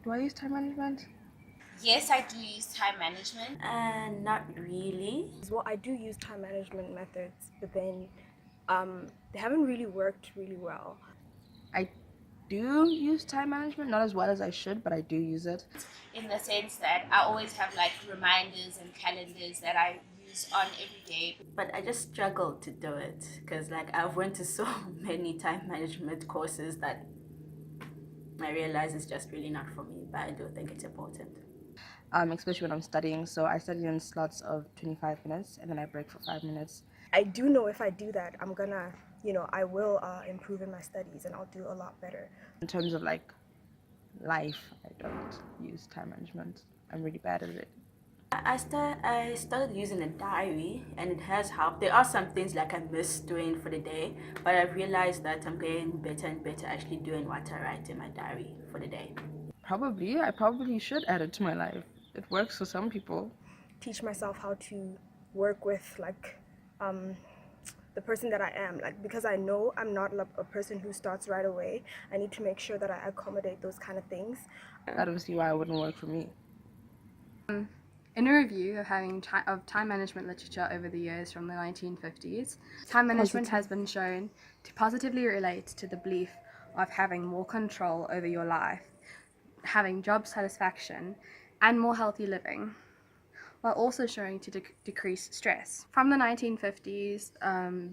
Do I use time management? Yes, I do use time management. And not really. Well, I do use time management methods, but then they haven't really worked really well. I do use time management, not as well as I should, but I do use it. In the sense that I always have like reminders and calendars that I use on every day. But I just struggle to do it because like I've went to so many time management courses that I realize it's just really not for me, but I do think it's important. Especially when I'm studying. So I study in slots of 25 minutes and then I break for 5 minutes. I do know if I do that, I'm gonna, I will improve in my studies and I'll do a lot better. In terms of like life, I don't use time management. I'm really bad at it. I started using a diary and it has helped. There are some things like I miss doing for the day, but I've realized that I'm getting better and better actually doing what I write in my diary for the day. I probably should add it to my life. It works for some people. Teach myself how to work with the person that I am, because I know I'm not a person who starts right away. I need to make sure that I accommodate those kind of things. I don't see why it wouldn't work for me. In a review of time management literature over the years from the 1950s, time management has been shown to positively relate to the belief of having more control over your life, having job satisfaction, and more healthy living, while also showing to decrease stress. From the 1950s,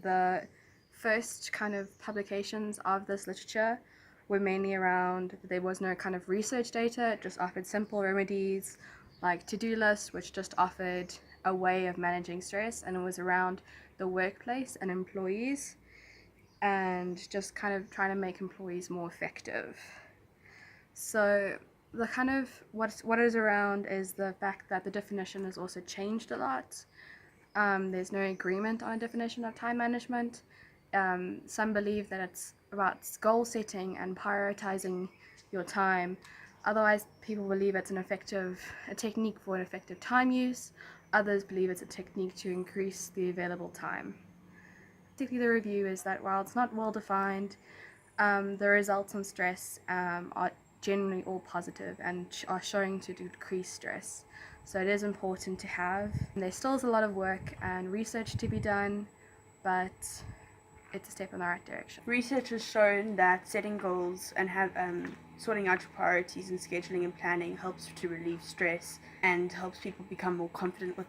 the first kind of publications of this literature were mainly around, there was no kind of research data, it just offered simple remedies like to-do lists, which just offered a way of managing stress, and it was around the workplace and employees and just kind of trying to make employees more effective. So the kind of what is around is the fact that the definition has also changed a lot. There's no agreement on a definition of time management. Some believe that it's about goal setting and prioritizing your time. Otherwise, people believe it's a technique for an effective time use. Others believe it's a technique to increase the available time. Basically, the review is that while it's not well defined, the results on stress are generally all positive and are showing to decrease stress. So it is important to have. There still is a lot of work and research to be done, but it's a step in the right direction. Research has shown that setting goals and sorting out your priorities and scheduling and planning helps to relieve stress and helps people become more confident with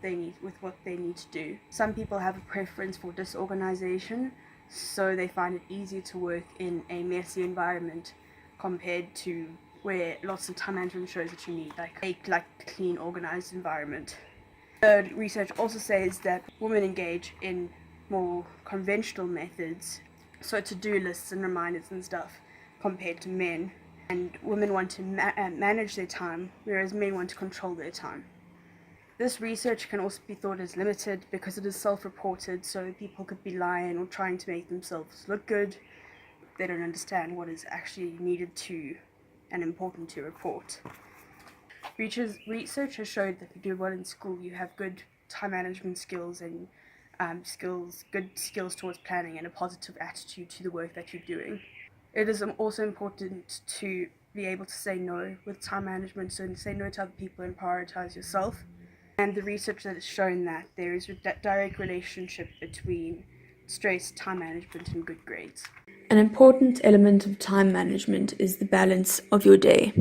what they need to do. Some people have a preference for disorganization, so they find it easier to work in a messy environment compared to where lots of time management shows that you need a clean, organized environment. The research also says that women engage in more conventional methods, so to-do lists and reminders and stuff, compared to men. And women want to manage their time, whereas men want to control their time. This research can also be thought as limited because it is self-reported, so people could be lying or trying to make themselves look good. They don't understand what is actually needed to and important to report. Research has showed that if you do well in school, you have good time management skills and good skills towards planning and a positive attitude to the work that you're doing. It is also important to be able to say no with time management, so say no to other people and prioritize yourself. And the research that has shown that there is a direct relationship between stress, time management, and good grades. An important element of time management is the balance of your day.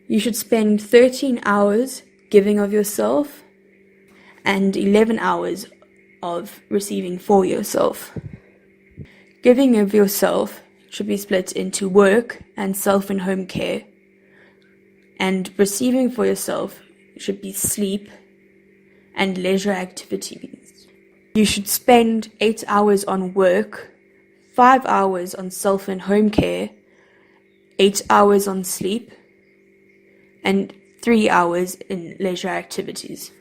You should spend 13 hours giving of yourself and 11 hours of receiving for yourself. Giving of yourself should be split into work and self and home care, and receiving for yourself should be sleep and leisure activities. You should spend 8 hours on work, 5 hours on self and home care, 8 hours on sleep, and 3 hours in leisure activities.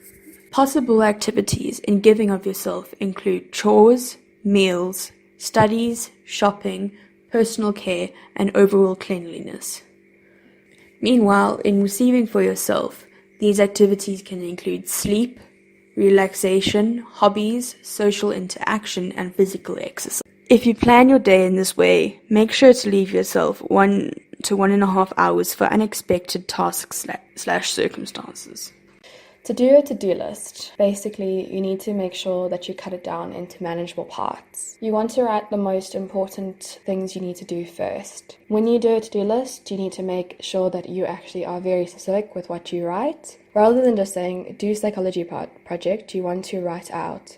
Possible activities in giving of yourself include chores, meals, studies, shopping, personal care, and overall cleanliness. Meanwhile, in receiving for yourself, these activities can include sleep, relaxation, hobbies, social interaction, and physical exercise. If you plan your day in this way, make sure to leave yourself 1 to 1.5 hours for unexpected tasks slash circumstances. To do a to-do list, basically you need to make sure that you cut it down into manageable parts. You want to write the most important things you need to do first. When you do a to-do list, you need to make sure that you actually are very specific with what you write. Rather than just saying, do psychology project, you want to write out,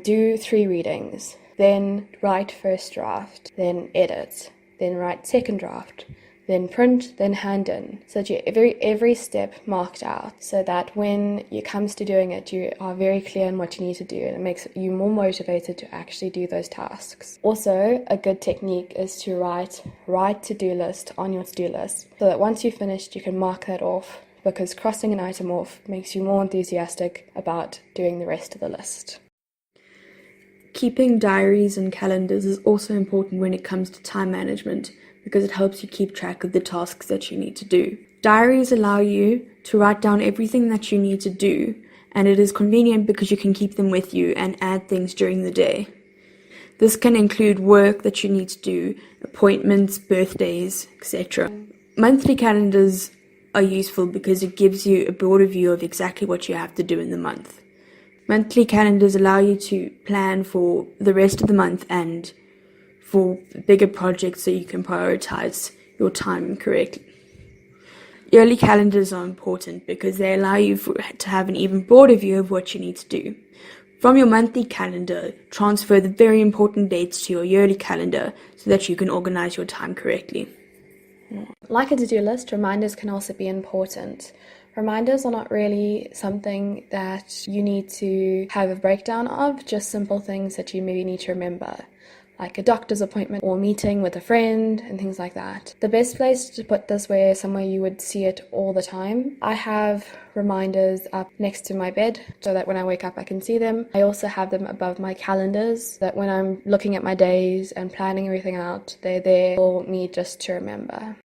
do 3 readings, then write first draft, then edit, then write second draft, then print, then hand in, so that you every step marked out, so that when it comes to doing it, you are very clear on what you need to do, and it makes you more motivated to actually do those tasks. Also, a good technique is to write to-do list on your to-do list, so that once you've finished, you can mark that off, because crossing an item off makes you more enthusiastic about doing the rest of the list. Keeping diaries and calendars is also important when it comes to time management, because it helps you keep track of the tasks that you need to do. Diaries allow you to write down everything that you need to do, and it is convenient because you can keep them with you and add things during the day. This can include work that you need to do, appointments, birthdays, etc. Monthly calendars are useful because it gives you a broader view of exactly what you have to do in the month. Monthly calendars allow you to plan for the rest of the month and for bigger projects so you can prioritize your time correctly. Yearly calendars are important because they allow you to have an even broader view of what you need to do. From your monthly calendar, transfer the very important dates to your yearly calendar so that you can organize your time correctly. Like a to-do list, reminders can also be important. Reminders are not really something that you need to have a breakdown of, just simple things that you maybe need to remember, like a doctor's appointment or meeting with a friend and things like that. The best place to put this somewhere you would see it all the time. I have reminders up next to my bed so that when I wake up I can see them. I also have them above my calendars, that when I'm looking at my days and planning everything out, they're there for me just to remember.